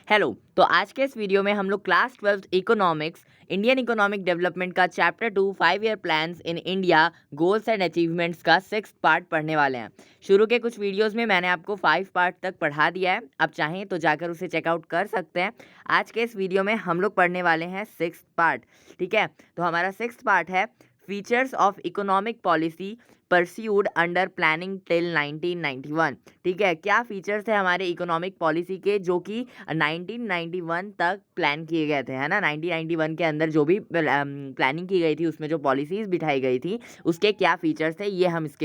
Hello. तो आज के इस वीडियो में हम लोग class 12th economics Indian economic development का chapter 2 5 year plans in India goals and achievements का 6th पार्ट पढ़ने वाले हैं। शुरू के कुछ वीडियोस में मैंने आपको 5 पार्ट तक पढ़ा दिया है, आप चाहें तो जाकर उसे चेकआउट कर सकते हैं। आज के इस वीडियो में हम लोग पढ़ने वाले हैं 6th पार्ट। ठीक है, तो हमारा 6th पार्ट है features of economic policy pursued under planning till 1991। ठीक है, क्या फीचर्स थे हमारे इकोनॉमिक पॉलिसी के जो कि 1991 तक प्लान किए गए थे, है ना। 1991 के अंदर जो भी प्लानिंग की गई थी, उसमें जो पॉलिसीज़ बिठाई गई थी, उसके क्या फीचर्स थे, ये हम इस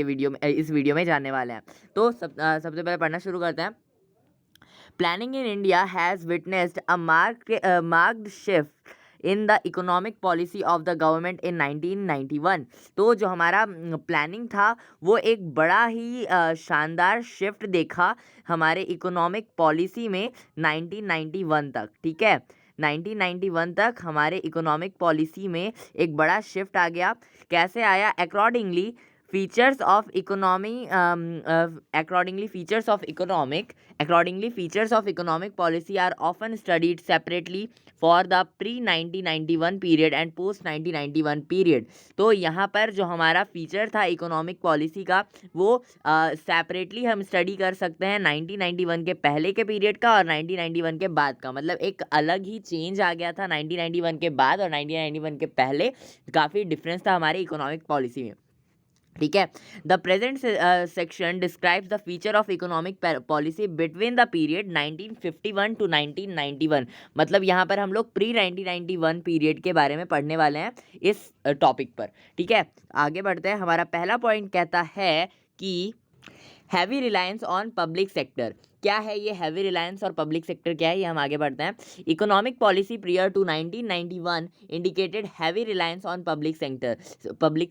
वीडियो में जानने वाले हैं। तो सबसे पहले पढ़ना शुरू करते हैं। Planning in India has witnessed a marked shift in the economic policy of the government in 1991। तो जो हमारा प्लानिंग था वो एक बड़ा ही शानदार शिफ्ट देखा हमारे इकोनॉमिक पॉलिसी में 1991 तक। ठीक है, 1991 तक हमारे इकोनॉमिक पॉलिसी में एक बड़ा शिफ्ट आ गया। कैसे आया? Accordingly features of economic policy are often studied separately for the pre 1991 period and post 1991 period. तो यहाँ पर जो हमारा फीचर था इकोनॉमिक पॉलिसी का वो सेपरेटली हम स्टडी कर सकते हैं 1991 के पहले के पीरियड का और 1991 के बाद का। मतलब एक अलग ही चेंज आ गया था 1991 के बाद और 1991 के पहले, काफ़ी डिफरेंस था हमारी इकोनॉमिक पॉलिसी में। ठीक है, the present section describes the feature of economic policy between the period 1951 to 1991। मतलब यहाँ पर हम लोग प्री 1991 पीरियड के बारे में पढ़ने वाले हैं इस टॉपिक पर। ठीक है, आगे बढ़ते हैं। हमारा पहला पॉइंट कहता है कि heavy reliance on public sector. क्या है ये हैवी रिलायंस और पब्लिक सेक्टर क्या है, ये हम आगे बढ़ते हैं। Economic policy prior to 1991 indicated heavy reliance on public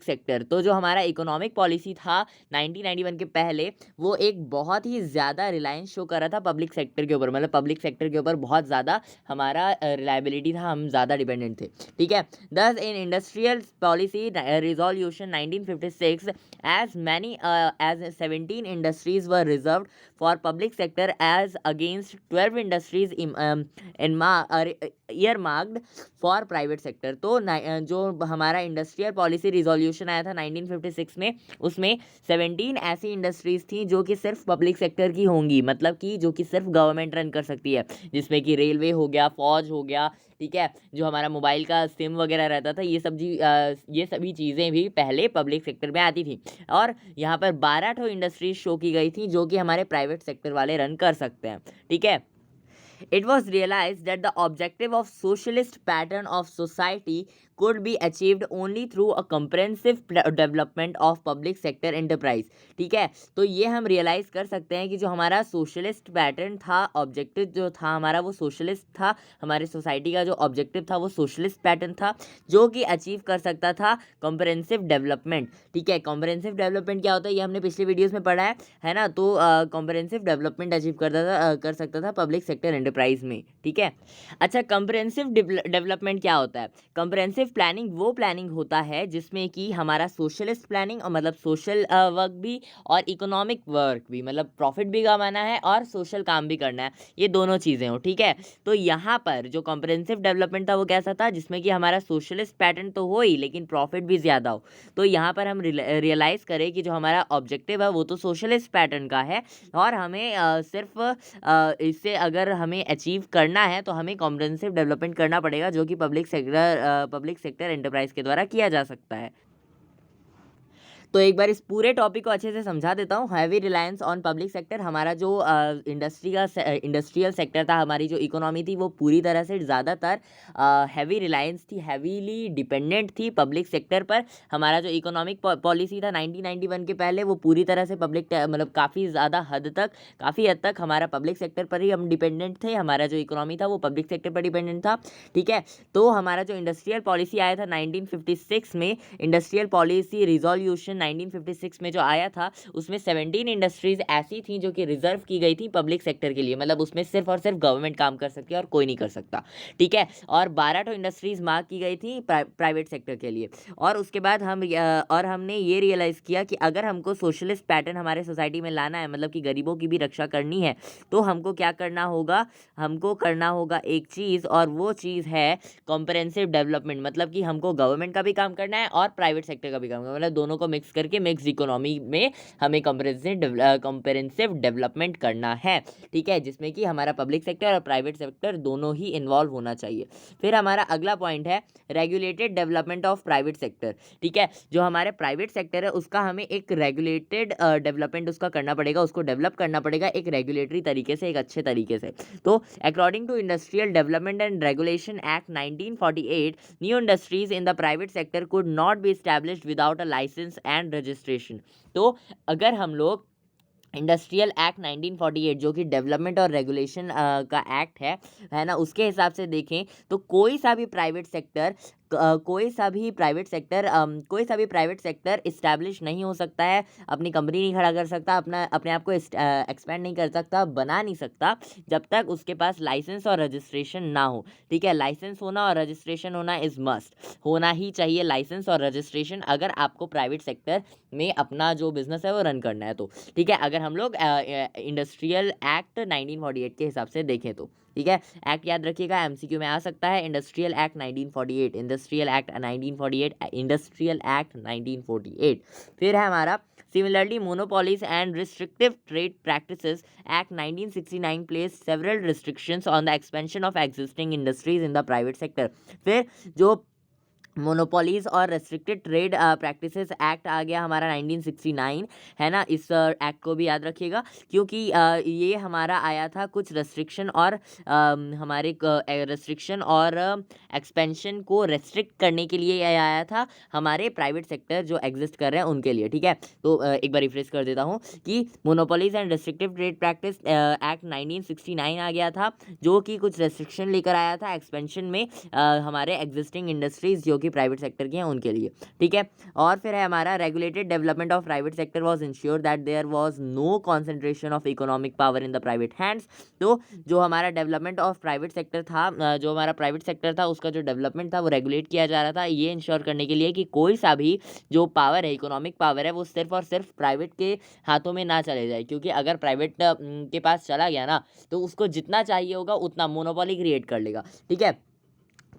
sector. तो जो हमारा इकोनॉमिक पॉलिसी था 1991 के पहले, वो एक बहुत ही ज़्यादा रिलायंस शो कर रहा था पब्लिक सेक्टर के ऊपर। मतलब पब्लिक सेक्टर के ऊपर बहुत ज़्यादा हमारा रिलायबिलिटी था, हम ज़्यादा डिपेंडेंट थे। ठीक है, दस in industrial policy resolution 1956 as many as 17 industries were reserved for public sector as against 12 industries earmarked for private sector। तो जो हमारा इंडस्ट्रियल पॉलिसी रिजोल्यूशन आया था 1956 में, उसमें 17 ऐसी इंडस्ट्रीज थी जो कि सिर्फ पब्लिक सेक्टर की होंगी, मतलब कि जो कि सिर्फ गवर्नमेंट रन कर सकती है, जिसमें कि रेलवे हो गया, फौज हो गया। ठीक है, जो हमारा मोबाइल का सिम वगैरह रहता था, ये सभी चीज़ें भी पहले पब्लिक सेक्टर में आती थी। और यहाँ पर 12 ठो इंडस्ट्रीज शो की गई थी जो कि हमारे प्राइवेट सेक्टर वाले रन कर सकते हैं। ठीक है, it was realized that the objective of socialist pattern of society could be achieved only through a comprehensive development of public sector enterprise। ठीक है, तो ये हम रियलाइज़ कर सकते हैं कि जो हमारा सोशलिस्ट पैटर्न था, ऑब्जेक्टिव जो था हमारा वो सोशलिस्ट था। हमारे सोसाइटी का जो ऑब्जेक्टिव था वो सोशलिस्ट पैटर्न था, जो कि अचीव कर सकता था कॉम्प्रहेंसिव डेवलपमेंट। ठीक है, कॉम्प्रहेंसिव डेवलपमेंट क्या होता है ये हमने पिछले वीडियोज़ में पढ़ा है ना। तो कॉम्प्रहेंसिव डेवलपमेंट अचीव कर सकता था पब्लिक सेक्टर एंटरप्राइज में। ठीक है, अच्छा, कॉम्प्रहेंसिव डेवलपमेंट क्या होता है? कॉम्प्रहेंसिव प्लानिंग वो प्लानिंग होता है जिसमें कि हमारा सोशलिस्ट प्लानिंग और मतलब सोशल वर्क भी और इकोनॉमिक वर्क भी, मतलब प्रॉफिट भी कमाना है और सोशल काम भी करना है, ये दोनों चीज़ें हो। ठीक है, तो यहाँ पर जो कॉम्प्रहेंसिव डेवलपमेंट था वो कैसा था, जिसमें कि हमारा सोशलिस्ट पैटर्न तो हो ही लेकिन प्रॉफिट भी ज़्यादा हो। तो यहाँ पर हम रियलाइज़ करें कि जो हमारा ऑब्जेक्टिव है वो तो सोशलिस्ट पैटर्न का है और हमें सिर्फ इससे अगर हमें अचीव करना है तो हमें कॉम्प्रहेंसिव डेवलपमेंट करना पड़ेगा, जो कि पब्लिक सेक्टर एंटरप्राइज के द्वारा किया जा सकता है। तो एक बार इस पूरे टॉपिक को अच्छे से समझा देता हूँ। Heavy reliance on public sector, हमारा जो इंडस्ट्रियल सेक्टर था, हमारी जो इकोनॉमी थी वो पूरी तरह से ज़्यादातर हैवी रिलायंस थी, हैवीली डिपेंडेंट थी पब्लिक सेक्टर पर। हमारा जो इकोनॉमिक पॉलिसी था 1991 के पहले, वो पूरी तरह से मतलब काफ़ी हद तक हमारा पब्लिक सेक्टर पर ही हम डिपेंडेंट थे। हमारा जो इकोनॉमी था वो पब्लिक सेक्टर पर डिपेंडेंट था। ठीक है, तो हमारा जो इंडस्ट्रियल पॉलिसी आया था 1956 में, इंडस्ट्रियल पॉलिसी रिजोल्यूशन 1956 में जो आया था उसमें 17 इंडस्ट्रीज ऐसी थी जो कि रिजर्व की गई थी पब्लिक सेक्टर के लिए, मतलब उसमें सिर्फ और सिर्फ गवर्नमेंट काम कर सकती है और कोई नहीं कर सकता, ठीक है। और 12 तो इंडस्ट्रीज मार्क की गई थी प्राइवेट सेक्टर के लिए। और उसके बाद हमने ये रियलाइज़ किया कि अगर हमको सोशलिस्ट पैटर्न हमारे सोसाइटी में लाना है, मतलब कि गरीबों की भी रक्षा करनी है, तो हमको क्या करना होगा, हमको करना होगा एक चीज़, और वो चीज़ है कॉम्प्रहेंसिव डेवलपमेंट। मतलब कि हमको गवर्नमेंट का भी काम करना है और प्राइवेट सेक्टर का भी काम करना है, मतलब दोनों को मिक्स करके मिक्स इकोनॉमी में हमें कॉम्प्रहेंसिव डेवलपमेंट करना है, ठीक है, जिसमें कि हमारा पब्लिक सेक्टर और प्राइवेट सेक्टर दोनों ही इन्वॉल्व होना चाहिए। फिर हमारा अगला पॉइंट है regulated development of private sector, ठीक है। जो हमारे प्राइवेट सेक्टर है उसका हमें एक रेगुलेटेड डेवलपमेंट उसका करना पड़ेगा, उसको डेवलप करना पड़ेगा एक रेगुलेटरी तरीके से, एक अच्छे तरीके से। तो according to industrial development and regulation act 1948, new industries in the private sector could not be established without a license and registration. तो अगर हम लोग इंडस्ट्रियल एक्ट 1948 जो कि डेवलपमेंट और रेगुलेशन का एक्ट है ना, उसके हिसाब से देखें तो कोई सा भी प्राइवेट सेक्टर इस्टेब्लिश नहीं हो सकता है, अपनी कंपनी नहीं खड़ा कर सकता, अपने आप को एक्सपेंड नहीं कर सकता, बना नहीं सकता, जब तक उसके पास लाइसेंस और रजिस्ट्रेशन ना हो, ठीक है। लाइसेंस होना और रजिस्ट्रेशन होना इज़ मस्ट, होना ही चाहिए लाइसेंस और रजिस्ट्रेशन, अगर आपको प्राइवेट सेक्टर में अपना जो बिजनेस है वो रन करना है तो, ठीक है। अगर हम लोग इंडस्ट्रियल एक्ट 1948 के हिसाब से देखें तो, ठीक है। एक्ट याद रखिएगा, एमसीक्यू में आ सकता है, industrial act 1948, industrial act 1948, industrial act 1948। फिर है हमारा similarly monopolies and restrictive trade practices act 1969 place several restrictions on the expansion of existing industries in the private sector. फिर जो मोनोपोलीज और रेस्ट्रिक्टेड ट्रेड प्रैक्टिसेस एक्ट आ गया हमारा 1969, है ना, इस एक्ट को भी याद रखिएगा, क्योंकि ये हमारा आया था कुछ रेस्ट्रिक्शन और हमारे रेस्ट्रिक्शन और एक्सपेंशन को रेस्ट्रिक्ट करने के लिए ये आया था हमारे प्राइवेट सेक्टर जो एग्जिस्ट कर रहे हैं उनके लिए, ठीक है। तो एक बार रिफ्रेश कर देता हूँ कि monopolies and restrictive trade practice act 1969 आ गया था, जो कि कुछ रेस्ट्रिक्शन लेकर आया था एक्सपेंशन में हमारे एग्जिस्टिंग इंडस्ट्रीज जो कि प्राइवेट सेक्टर की हैं उनके लिए, ठीक है। और फिर है हमारा regulated development of private sector was ensure that there was no concentration of economic power in the private hands. तो जो हमारा डेवलपमेंट ऑफ प्राइवेट सेक्टर था, जो हमारा प्राइवेट सेक्टर था उसका जो डेवलपमेंट था वो रेगुलेट किया जा रहा था, ये इंश्योर करने के लिए कि कोई सा भी जो पावर है, इकोनॉमिक पावर है, वो सिर्फ और सिर्फ प्राइवेट के हाथों में ना चले जाए, क्योंकि अगर प्राइवेट के पास चला गया ना तो उसको जितना चाहिए होगा उतना मोनोपोली क्रिएट कर लेगा, ठीक है।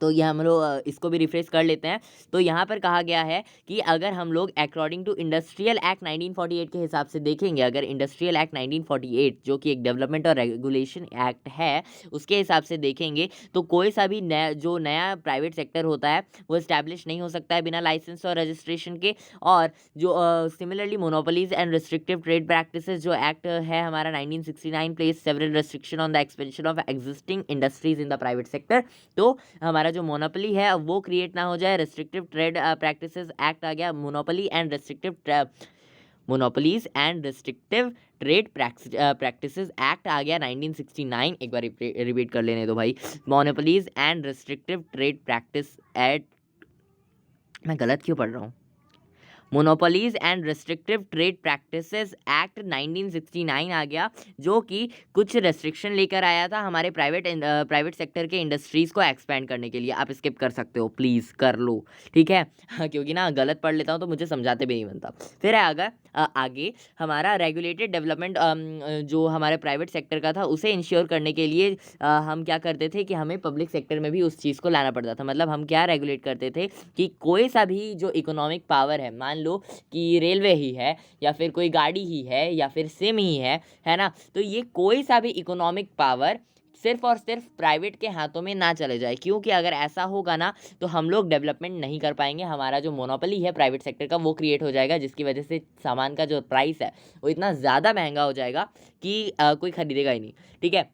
तो ये हम लोग इसको भी रिफ्रेश कर लेते हैं। तो यहाँ पर कहा गया है कि अगर हम लोग अकॉर्डिंग टू इंडस्ट्रियल एक्ट 1948 के हिसाब से देखेंगे, अगर इंडस्ट्रियल एक्ट 1948 जो कि एक डेवलपमेंट और रेगुलेशन एक्ट है उसके हिसाब से देखेंगे तो कोई सा भी नया प्राइवेट सेक्टर होता है वो इस्टेब्लिश नहीं हो सकता है बिना लाइसेंस और रजिस्ट्रेशन के। और जो similarly monopolies and restrictive trade practices जो एक्ट है हमारा 1969 place several restriction on the expansion of existing industries in the private sector. तो हमारा जो मोनोपोली है वो क्रिएट ना हो जाए, रेस्ट्रिक्टिव ट्रेड प्रैक्टिसेस एक्ट आ गया, monopolies and restrictive trade practices act आ गया 1969। एक बार रिपीट कर लेने दो भाई, monopolies and restrictive trade practice act, मैं गलत क्यों पढ़ रहा हूँ, monopolies and restrictive trade practices act 1969 आ गया, जो कि कुछ रेस्ट्रिक्शन लेकर आया था हमारे प्राइवेट सेक्टर के इंडस्ट्रीज़ को एक्सपेंड करने के लिए। आप स्किप कर सकते हो, प्लीज़ कर लो, ठीक है क्योंकि ना गलत पढ़ लेता हूँ तो मुझे समझाते भी नहीं बनता। फिर है आगे हमारा रेगुलेटेड डेवलपमेंट जो हमारे प्राइवेट सेक्टर का था उसे इंश्योर करने के लिए हम क्या करते थे कि हमें पब्लिक सेक्टर में भी उस चीज़ को लाना पड़ता था। मतलब हम क्या रेगुलेट करते थे कि कोई सा भी जो इकोनॉमिक पावर है, मान लो कि रेलवे ही है या फिर कोई गाड़ी ही है या फिर सिम ही है ना, तो ये कोई सा भी इकोनॉमिक पावर सिर्फ और सिर्फ प्राइवेट के हाथों में ना चले जाए, क्योंकि अगर ऐसा होगा ना तो हम लोग डेवलपमेंट नहीं कर पाएंगे, हमारा जो मोनोपोली है प्राइवेट सेक्टर का वो क्रिएट हो जाएगा, जिसकी वजह से सामान का जो प्राइस है वो इतना ज़्यादा महंगा हो जाएगा कि कोई खरीदेगा ही नहीं, ठीक है।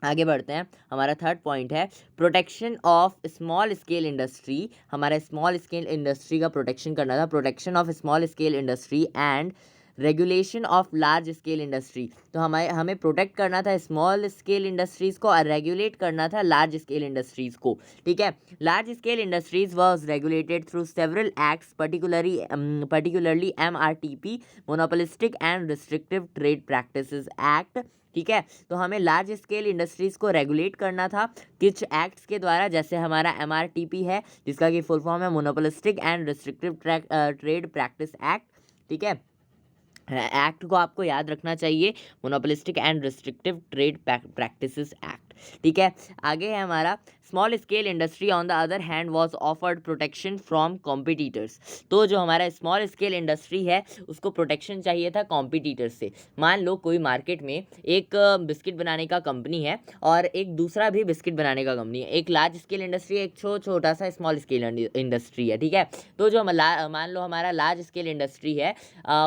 आगे बढ़ते हैं, हमारा थर्ड पॉइंट है protection of small scale industry. हमारा स्मॉल स्केल इंडस्ट्री का प्रोटेक्शन करना था, protection of small scale industry and regulation of large scale industry, तो हमें प्रोटेक्ट करना था स्मॉल स्केल इंडस्ट्रीज़ को और रेगुलेट करना था लार्ज स्केल इंडस्ट्रीज़ को, ठीक है। Large scale industries was regulated through several acts, particularly MRTP, monopolistic and restrictive trade practices act, ठीक है। तो हमें लार्ज स्केल इंडस्ट्रीज़ को रेगुलेट करना था कुछ एक्ट्स के द्वारा, जैसे हमारा MRTP है जिसका कि फुल फॉर्म है monopolistic and restrictive trade practice act, ठीक है। एक्ट को आपको याद रखना चाहिए, monopolistic and restrictive trade practices act, ठीक है। आगे है हमारा small scale industry on the other hand was offered protection from competitors, तो जो हमारा स्मॉल स्केल इंडस्ट्री है उसको प्रोटेक्शन चाहिए था कॉम्पिटिटर्स से। मान लो कोई मार्केट में एक बिस्किट बनाने का कंपनी है और एक दूसरा भी बिस्किट बनाने का कंपनी है, एक लार्ज स्केल इंडस्ट्री, एक छोटा सा स्मॉल स्केल इंडस्ट्री है, ठीक है। तो जो मान लो हमारा लार्ज स्केल इंडस्ट्री है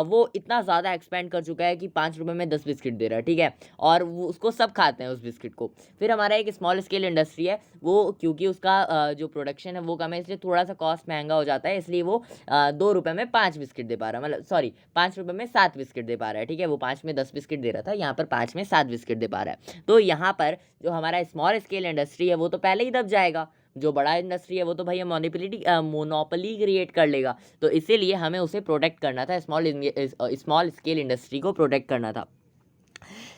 वो इतना ज़्यादा एक्सपेंड कर चुका है कि 5 रुपये में 10 बिस्किट दे रहा है, ठीक है, और वो उसको सब खाते हैं उस बिस्किट को। फिर हमारा एक स्मॉल स्केल इंडस्ट्री है, वो क्योंकि उसका जो प्रोडक्शन है वो कम है, इसलिए थोड़ा सा कॉस्ट महंगा हो जाता है, इसलिए वो 2 रुपये में 5 बिस्किट दे पा रहा है, मतलब सॉरी 5 रुपये में 7 बिस्किट दे पा रहा है, ठीक है। वो 5 में 10 बिस्किट दे रहा था, यहाँ पर 5 में 7 बिस्किट दे पा रहा है। तो यहाँ पर जो हमारा स्मॉल स्केल इंडस्ट्री है वो तो पहले ही दब जाएगा, जो बड़ा इंडस्ट्री है वो तो भैया मोनोपोली क्रिएट कर लेगा, तो इसीलिए हमें उसे प्रोटेक्ट करना था, स्मॉल स्केल इंडस्ट्री को प्रोटेक्ट करना था।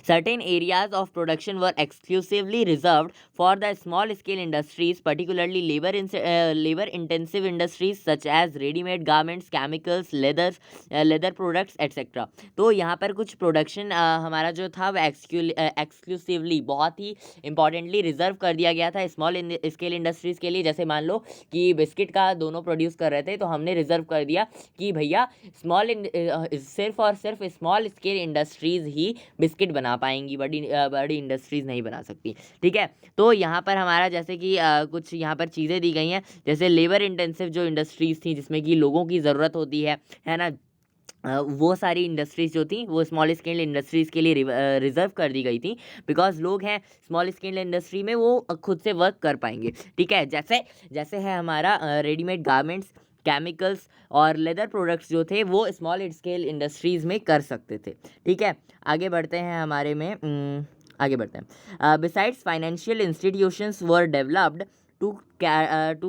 Certain areas of production were exclusively reserved for the small scale industries, particularly labor intensive industries such as ready-made garments, chemicals, leather products, etc. तो यहाँ पर कुछ प्रोडक्शन हमारा जो था वो एक्सक्लूसिवली बहुत ही इंपॉर्टेंटली रिजर्व कर दिया गया था स्मॉल स्केल इंडस्ट्रीज़ के लिए। जैसे मान लो कि बिस्किट का दोनों प्रोड्यूस कर रहे थे, तो हमने रिजर्व कर दिया कि भैया सिर्फ और सिर्फ स्मॉल स्केल इंडस्ट्रीज़ ही बिस्किट बना पाएंगी, बड़ी इंडस्ट्रीज़ नहीं बना सकती, ठीक है। तो यहाँ पर हमारा जैसे कि कुछ यहाँ पर चीज़ें दी गई हैं, जैसे लेबर इंटेंसिव जो इंडस्ट्रीज़ थी जिसमें कि लोगों की ज़रूरत होती है ना, वो सारी इंडस्ट्रीज़ जो थी वो स्मॉल स्केल इंडस्ट्रीज़ के लिए रिजर्व कर दी गई थी, बिकॉज लोग हैं स्मॉल स्केल इंडस्ट्री में वो खुद से वर्क कर पाएंगे, ठीक है। जैसे जैसे है हमारा रेडीमेड गारमेंट्स, केमिकल्स और लेदर प्रोडक्ट्स जो थे वो स्मॉल स्केल इंडस्ट्रीज़ में कर सकते थे, ठीक है। आगे बढ़ते हैं हमारे में आगे बढ़ते हैं। Besides financial institutions were developed to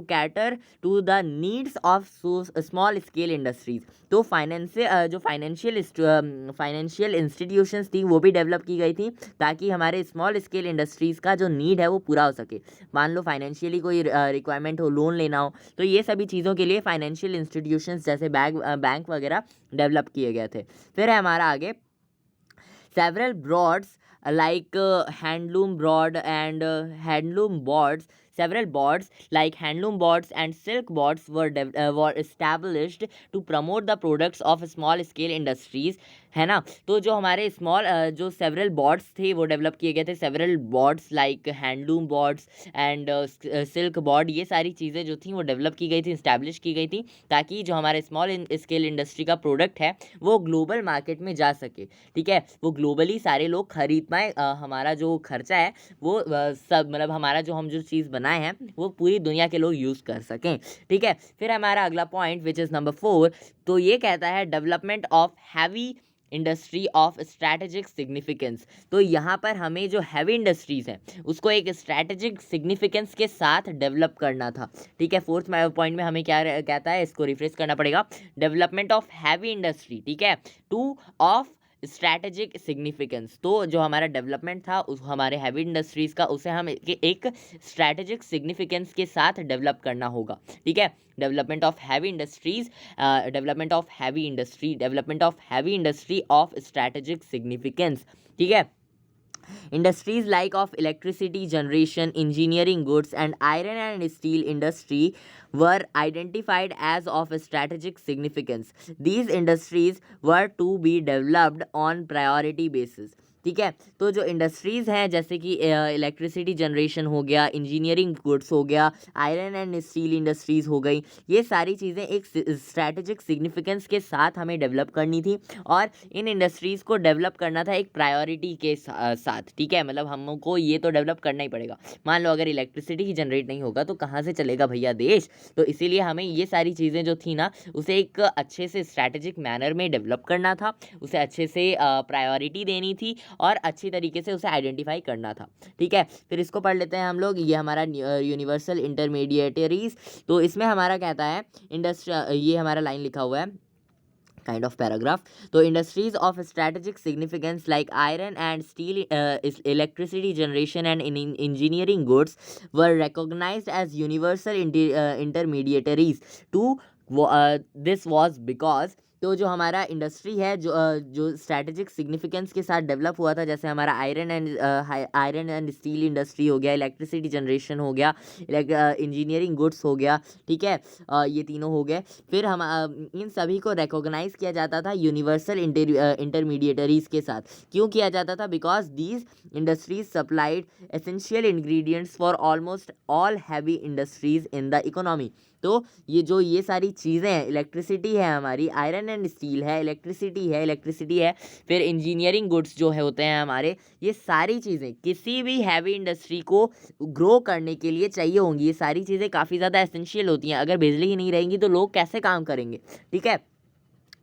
cater to the needs of small scale industries, तो जो फाइनेंशियल इंस्टीट्यूशंस थी वो भी डेवलप की गई थी ताकि हमारे स्मॉल स्केल इंडस्ट्रीज़ का जो नीड है वो पूरा हो सके। मान लो फाइनेंशियली कोई रिक्वायरमेंट हो, लोन लेना हो, तो ये सभी चीज़ों के लिए फाइनेंशियल इंस्टीट्यूशंस जैसे बैंक वगैरह डेवलप किए गए थे। फिर है हमारा आगे several broads like handloom broad and handloom boards, several boards like handloom boards and silk boards were established to promote the products of small scale industries, है ना। तो जो हमारे जो सेवरल बोर्ड्स थे वो डेवलप किए गए थे, several boards like handloom boards and silk board, ये सारी चीज़ें जो थी वो डेवलप की गई थी, इस्टेब्लिश की गई थी, ताकि जो हमारे स्मॉल स्केल इंडस्ट्री का प्रोडक्ट है वो ग्लोबल मार्केट में जा सके, ठीक है। वो ग्लोबली सारे लोग खरीद पाए, हमारा जो खर्चा है वो सब मतलब हमारा हम जो चीज़ बनाए हैं वो पूरी दुनिया के लोग यूज़ कर सकें, ठीक है। फिर हमारा अगला पॉइंट विच इज़ नंबर 4, तो ये कहता है development of heavy industry of strategic significance, तो यहाँ पर हमें जो हैवी इंडस्ट्रीज़ हैं उसको एक स्ट्रैटेजिक सिग्निफिकेंस के साथ डेवलप करना था, ठीक है। फोर्थ पॉइंट में हमें क्या कहता है, इसको रिफ्रेश करना पड़ेगा, डेवलपमेंट ऑफ हैवी इंडस्ट्री, ठीक है, टू ऑफ स्ट्रैटेजिक सिग्निफिकेंस, तो जो हमारा डेवलपमेंट था उस हमारे हैवी इंडस्ट्रीज़ का उसे हम एक स्ट्रैटेजिक सिग्निफिकेंस के साथ डेवलप करना होगा, ठीक है। Development of heavy industries, development of heavy industry, development of heavy industry of strategic significance, ठीक है। Industries like of electricity generation, engineering goods and iron and steel industry were identified as of strategic significance. These industries were to be developed on priority basis. ठीक है। तो जो industries हैं जैसे कि electricity generation हो गया, इंजीनियरिंग गुड्स हो गया, आयरन एंड स्टील इंडस्ट्रीज़ हो गई, ये सारी चीज़ें एक स्ट्रैटेजिक सिग्निफिकेंस के साथ हमें डेवलप करनी थी और इन इंडस्ट्रीज़ को डेवलप करना था एक प्रायोरिटी के साथ, ठीक है। मतलब हमको ये तो डेवलप करना ही पड़ेगा। मान लो अगर इलेक्ट्रिसिटी ही जनरेट नहीं होगा तो कहाँ से चलेगा भैया देश। तो इसीलिए हमें ये सारी चीज़ें जो थी ना उसे एक अच्छे से स्ट्रैटेजिक मैनर में डेवलप करना था, उसे अच्छे से प्रायोरिटी देनी थी और अच्छी तरीके से उसे आइडेंटिफाई करना था, ठीक है। फिर इसको पढ़ लेते हैं हम लोग। ये हमारा यूनिवर्सल इंटरमीडिएटरीज, तो इसमें हमारा कहता है इंडस्ट्री, ये हमारा लाइन लिखा हुआ है kind of paragraph. So industries of strategic significance like iron and steel, electricity generation and engineering goods were recognized as universal intermediaries to this was because, तो जो हमारा इंडस्ट्री है जो स्ट्रैटेजिक सिग्निफिकेंस के साथ डेवलप हुआ था, जैसे हमारा आयरन एंड स्टील इंडस्ट्री हो गया, इलेक्ट्रिसिटी जनरेशन हो गया, इंजीनियरिंग गुड्स हो गया, ठीक है, ये तीनों हो गए। फिर हम इन सभी को रिकॉग्नाइज किया जाता था यूनिवर्सल इंटरमीडिएटरीज के साथ। क्यों किया जाता था? Because these industries supplied essential ingredients for almost all heavy industries in the economy. तो ये सारी चीज़ें हैं, इलेक्ट्रिसिटी है हमारी, आयरन एंड स्टील है, इलेक्ट्रिसिटी है, फिर इंजीनियरिंग गुड्स जो है होते हैं हमारे, ये सारी चीज़ें किसी भी हैवी इंडस्ट्री को ग्रो करने के लिए चाहिए होंगी। ये सारी चीज़ें काफ़ी ज़्यादा एसेंशियल होती हैं। अगर बिजली ही नहीं रहेंगी तो लोग कैसे काम करेंगे, ठीक है।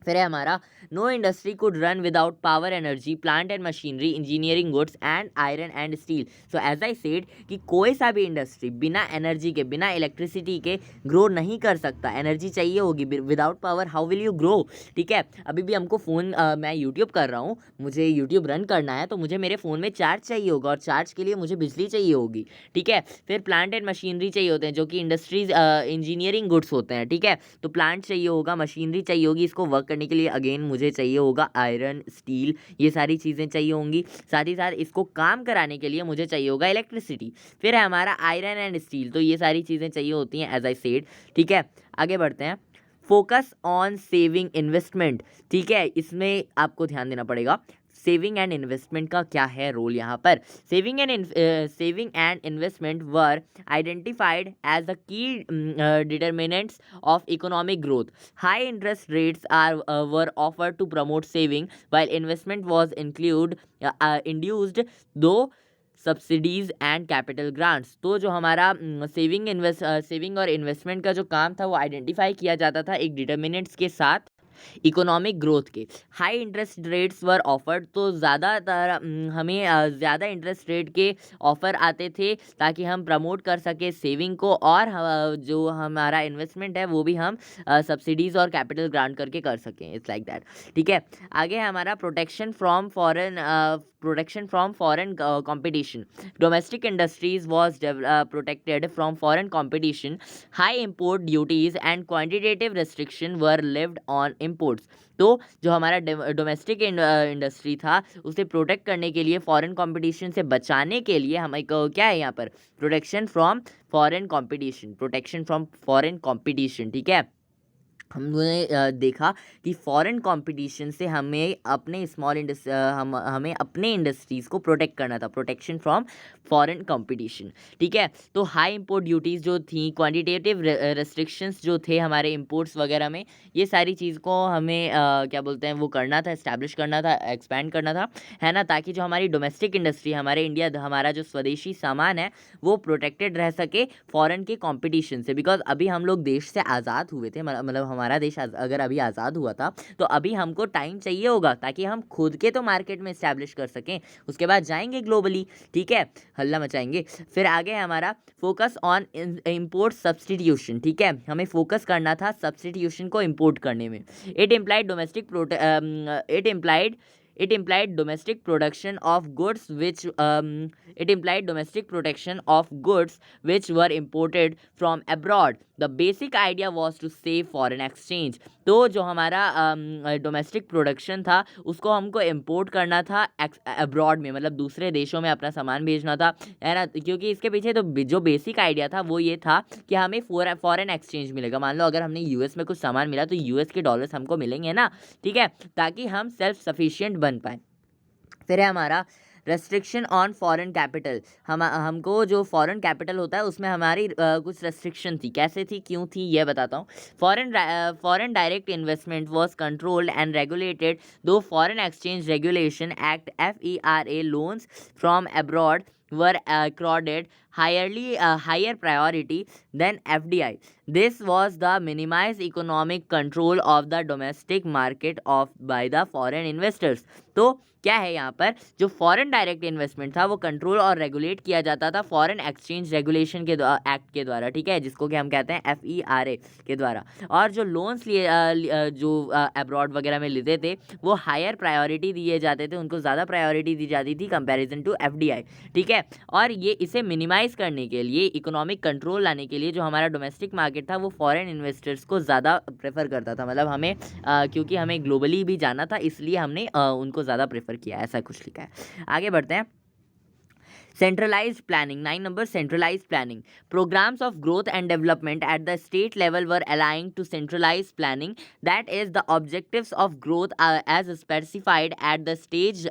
फिर है हमारा no industry could run without power energy, plant and machinery, engineering goods and iron and steel. So as I said कि कोई सा भी इंडस्ट्री बिना एनर्जी के, बिना इलेक्ट्रिसिटी के ग्रो नहीं कर सकता। एनर्जी चाहिए होगी, without power how will you grow, ठीक है। अभी भी हमको फ़ोन, मैं यूट्यूब कर रहा हूँ, मुझे यूट्यूब रन करना है तो मुझे मेरे फ़ोन में चार्ज चाहिए होगा और चार्ज के लिए मुझे बिजली चाहिए होगी, ठीक है। फिर प्लांट एंड मशीनरी चाहिए होते हैं जो कि इंडस्ट्रीज इंजीनियरिंग गुड्स होते हैं, ठीक है। तो प्लांट चाहिए होगा, मशीनरी चाहिए होगी, इसको वर्क करने के लिए अगेन मुझे चाहिए होगा आयरन, स्टील, ये सारी चीज़ें चाहिए होंगी। साथ ही साथ इसको काम कराने के लिए मुझे चाहिए होगा इलेक्ट्रिसिटी। फिर है हमारा आयरन एंड स्टील, तो ये सारी चीज़ें चाहिए होती हैं एज आई सेड, ठीक है। आगे बढ़ते हैं। फोकस ऑन सेविंग इन्वेस्टमेंट, ठीक है, इसमें आपको ध्यान देना पड़ेगा। सेविंग एंड इन्वेस्टमेंट का क्या है रोल यहाँ पर? Saving and investment were identified as the key determinants of economic growth. High interest rates were offered to promote saving while investment was induced through subsidies and capital grants. तो जो हमारा saving और investment का जो काम था वो identify किया जाता था एक डिटर्मिनेंट्स के साथ इकोनॉमिक ग्रोथ के। High interest rates were offered, तो ज़्यादातर हमें ज़्यादा इंटरेस्ट रेट के ऑफ़र आते थे ताकि हम प्रमोट कर सके सेविंग को, और जो हमारा इन्वेस्टमेंट है वो भी हम सब्सिडीज़ और कैपिटल ग्रांट करके कर सकें। इट्स लाइक दैट, ठीक है। आगे हमारा protection from foreign competition. Domestic industries was protected from foreign competition. High import duties and quantitative restriction were lived on imports. तो जो हमारा डोमेस्टिक इंडस्ट्री था उसे प्रोटेक्ट करने के लिए, फॉरेन कंपटीशन से बचाने के लिए हमें क्या है यहाँ पर? प्रोटेक्शन फ्रॉम फॉरेन कंपटीशन, ठीक है। हमने देखा कि फॉरेन कंपटीशन से हमें अपने हमें अपने इंडस्ट्रीज़ को प्रोटेक्ट करना था, प्रोटेक्शन फ्रॉम फॉरेन कंपटीशन, ठीक है। तो हाई इंपोर्ट ड्यूटीज़ जो थी, क्वांटिटेटिव रेस्ट्रिक्शंस जो थे हमारे इंपोर्ट्स वगैरह में, ये सारी चीज़ को हमें क्या बोलते हैं वो करना था, इस्टेब्लिश करना था, एक्सपैंड करना था, है ना, ताकि जो हमारी डोमेस्टिक इंडस्ट्री, हमारे इंडिया, हमारा जो स्वदेशी सामान है वो प्रोटेक्टेड रह सके फॉरेन के कॉम्पिटिशन से। बिकॉज अभी हम लोग देश से आज़ाद हुए थे, मतलब हमारा देश अगर अभी आज़ाद हुआ था तो अभी हमको टाइम चाहिए होगा ताकि हम खुद के तो मार्केट में इस्टेब्लिश कर सकें, उसके बाद जाएंगे ग्लोबली, ठीक है, हल्ला मचाएंगे। फिर आगे हमारा फोकस ऑन इम्पोर्ट सब्सटीट्यूशन, ठीक है, हमें फोकस करना था सब्सटीट्यूशन को इम्पोर्ट करने में। It implied domestic production of goods which were imported from abroad. The basic idea was to save foreign exchange. तो जो हमारा डोमेस्टिक प्रोडक्शन था उसको हमको इम्पोर्ट करना था अब्रॉड में, मतलब दूसरे देशों में अपना सामान भेजना था, है ना। क्योंकि इसके पीछे तो जो बेसिक आइडिया था वो ये था कि हमें फॉरेन एक्सचेंज मिलेगा। मान लो अगर हमने यूएस में कुछ सामान मिला तो यूएस के डॉलर्स हमको मिलेंगे ना, ठीक है, ताकि हम सेल्फ सफिशिएंट बन पाएँ। फिर है हमारा रेस्ट्रिक्शन ऑन फॉरेन कैपिटल। हमको जो फॉरेन कैपिटल होता है उसमें हमारी कुछ रेस्ट्रिक्शन थी। कैसे थी, क्यों थी, ये बताता हूँ। Foreign direct investment was controlled and regulated दो foreign exchange regulation act FERA loans from abroad were accorded higher priority than FDI. This was the minimized economic control of the domestic market by the foreign investors. तो क्या है यहाँ पर, जो foreign direct investment था वो control और regulate किया जाता था फॉरेन एक्सचेंज रेगुलेशन के एक्ट के द्वारा, ठीक है, जिसको कि हम कहते हैं FERA के द्वारा। और जो लोन्स जो अब्रॉड वगैरह में लेते थे वो हायर प्रायोरिटी दिए जाते थे, उनको ज़्यादा प्रायोरिटी दी जाती थी कंपैरिजन टू FDI, ठीक है। और ये इसे मिनिमाइज़ करने के लिए, इकोनॉमिक कंट्रोल लाने के लिए जो हमारा डोमेस्टिक मार्केट था वो फॉरेन इन्वेस्टर्स को ज़्यादा प्रेफर करता था। मतलब हमें क्योंकि हमें ग्लोबली भी जाना था इसलिए हमने उनको ज़्यादा प्रेफर किया, ऐसा कुछ लिखा है। आगे बढ़ते हैं। Centralized planning, 9 number, centralized planning. Programs of growth and development at the state level were aligned to centralized planning. That is, the objectives of growth as specified at the stage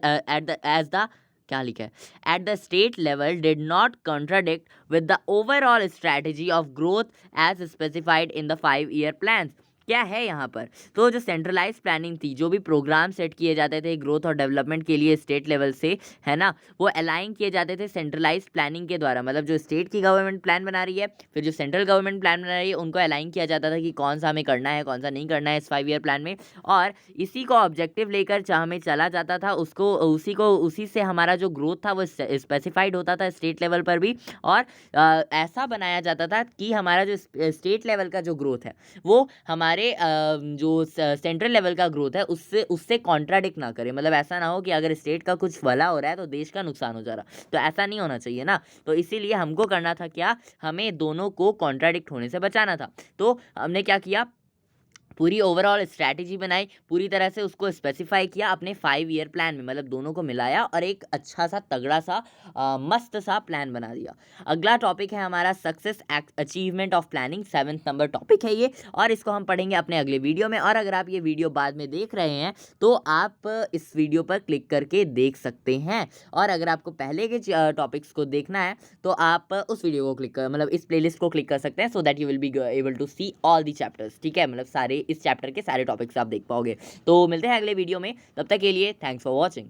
क्या लिखा है, at the state level did not contradict with the overall strategy of growth as specified in the 5-year plans. क्या है यहाँ पर, तो जो centralise planning थी, जो भी प्रोग्राम सेट किए जाते थे ग्रोथ और डेवलपमेंट के लिए स्टेट लेवल से, है ना, वो अलाइन किए जाते थे सेंट्रलाइज प्लानिंग के द्वारा। मतलब जो स्टेट की गवर्नमेंट प्लान बना रही है, फिर जो सेंट्रल गवर्नमेंट प्लान बना रही है, उनको अलाइन किया जाता था कि कौन सा हमें करना है, कौन सा नहीं करना है इस 5-year प्लान में। और इसी को ऑब्जेक्टिव लेकर हमें चला जाता था, उसी से हमारा जो ग्रोथ था वो स्पेसिफाइड होता था स्टेट लेवल पर भी। और ऐसा बनाया जाता था कि हमारा जो स्टेट लेवल का जो ग्रोथ है वो हमारे जो सेंट्रल लेवल का ग्रोथ है उससे कॉन्ट्राडिक्ट ना करे। मतलब ऐसा ना हो कि अगर स्टेट का कुछ भला हो रहा है तो देश का नुकसान हो जा रहा, तो ऐसा नहीं होना चाहिए ना। तो इसीलिए हमको करना था क्या, हमें दोनों को कॉन्ट्राडिक्ट होने से बचाना था। तो हमने क्या किया, पूरी ओवरऑल स्ट्रैटेजी बनाई, पूरी तरह से उसको स्पेसिफाई किया अपने 5-year प्लान में। मतलब दोनों को मिलाया और एक अच्छा सा तगड़ा सा मस्त सा प्लान बना दिया। अगला टॉपिक है हमारा success achievement of planning, 7th number topic है ये, और इसको हम पढ़ेंगे अपने अगले वीडियो में। और अगर आप ये वीडियो बाद में देख रहे हैं तो आप इस वीडियो पर क्लिक करके देख सकते हैं। और अगर आपको पहले के टॉपिक्स को देखना है तो आप उस वीडियो को क्लिक कर, मतलब इस प्लेलिस्ट को क्लिक कर सकते हैं, so that you will be able to see all the chapters, ठीक है। मतलब सारे इस चैप्टर के सारे टॉपिक्स आप देख पाओगे। तो मिलते हैं अगले वीडियो में, तब तक के लिए थैंक्स फॉर वॉचिंग।